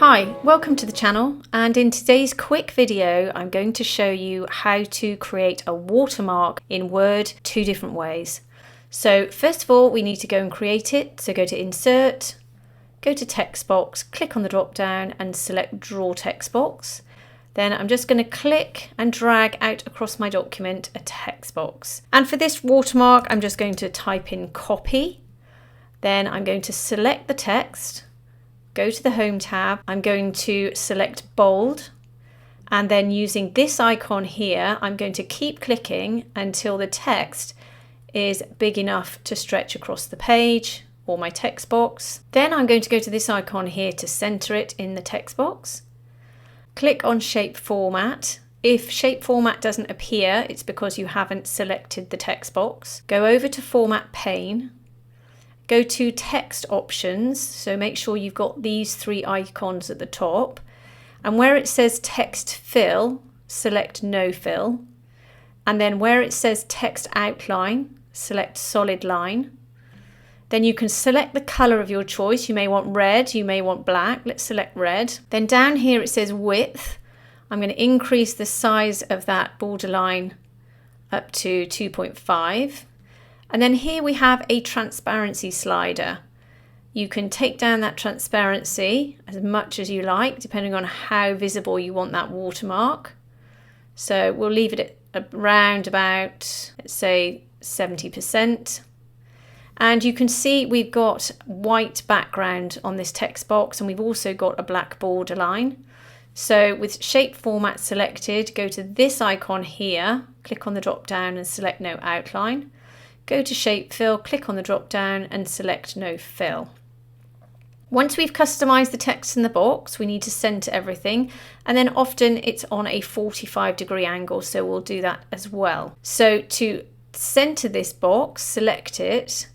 Hi, welcome to the channel, and in today's quick video I'm going to show you how to create a watermark in Word two different ways. So first of all we need to go and create it, so go to Insert, go to Text Box, click on the drop down and select Draw Text Box. Then I'm just going to click and drag out across my document a text box. And for this watermark I'm just going to type in copy, then I'm going to select the text, go to the Home tab, I'm going to select bold, and then using this icon here I'm going to keep clicking until the text is big enough to stretch across the page or my text box. Then I'm going to go to this icon here to center it in the text box. Click on Shape Format. If Shape Format doesn't appear, it's because you haven't selected the text box. Go over to Format Pane. Go to Text Options, so make sure you've got these three icons at the top, and where it says Text Fill, select No Fill, and then where it says Text Outline, select Solid Line. Then you can select the colour of your choice. You may want red, you may want black. Let's select red. Then down here it says Width. I'm going to increase the size of that borderline up to 2.5. And then here we have a transparency slider. You can take down that transparency as much as you like, depending on how visible you want that watermark. So we'll leave it at around about, let's say, 70%. And you can see we've got white background on this text box, and we've also got a black borderline. So with Shape Format selected, go to this icon here, click on the drop down and select No Outline. Go to Shape Fill, click on the drop down and select No Fill. Once we've customized the text in the box, we need to center everything, and then often it's on a 45-degree angle, so we'll do that as well. So to center this box, select it,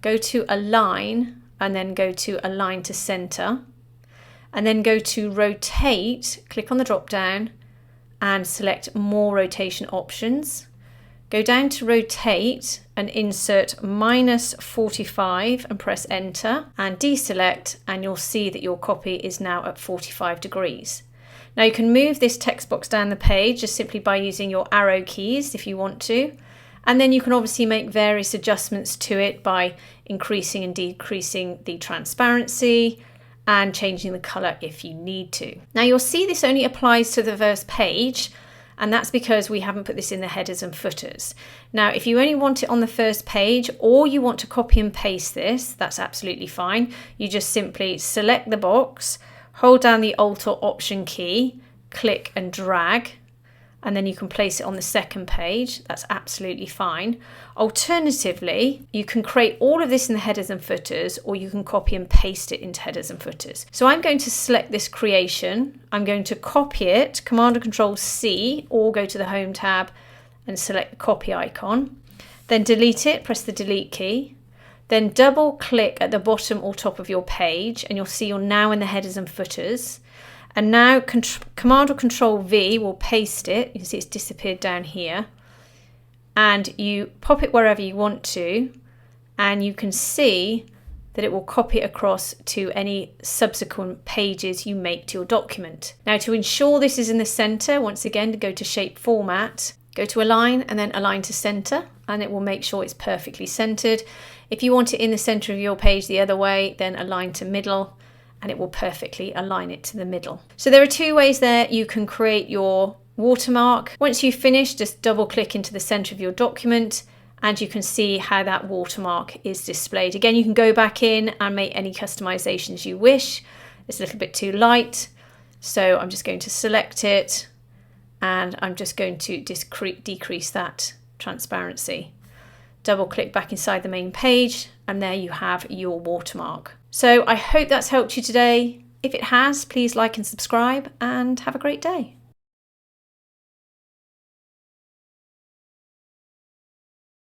go to Align, and then go to Align to Center, and then go to Rotate, click on the drop down and select More Rotation Options. Go down to Rotate and insert -45 and press Enter and deselect, and you'll see that your copy is now at 45 degrees. Now you can move this text box down the page just simply by using your arrow keys if you want to, and then you can obviously make various adjustments to it by increasing and decreasing the transparency and changing the colour if you need to. Now you'll see this only applies to the first page, and that's because we haven't put this in the headers and footers. Now, if you only want it on the first page or you want to copy and paste this, that's absolutely fine. You just simply select the box, hold down the Alt or Option key, click and drag, and then you can place it on the second page. That's absolutely fine. Alternatively, you can create all of this in the headers and footers, or you can copy and paste it into headers and footers. So I'm going to select this creation. I'm going to copy it, Command and Control C, or go to the Home tab and select the copy icon. Then delete it, press the delete key. Then double click at the bottom or top of your page, and you'll see you're now in the headers and footers. And now Command or Control V will paste it. You can see it's disappeared down here. And you pop it wherever you want to, and you can see that it will copy it across to any subsequent pages you make to your document. Now to ensure this is in the center, once again, go to Shape Format, go to Align and then Align to Center, and it will make sure it's perfectly centered. If you want it in the center of your page the other way, then Align to Middle, and it will perfectly align it to the middle. So there are two ways there you can create your watermark. Once you've finished, just double click into the center of your document and you can see how that watermark is displayed. Again, you can go back in and make any customizations you wish. It's a little bit too light, so I'm just going to select it and I'm just going to decrease that transparency. Double click back inside the main page and there you have your watermark. So I hope that's helped you today. If it has, please like and subscribe and have a great day.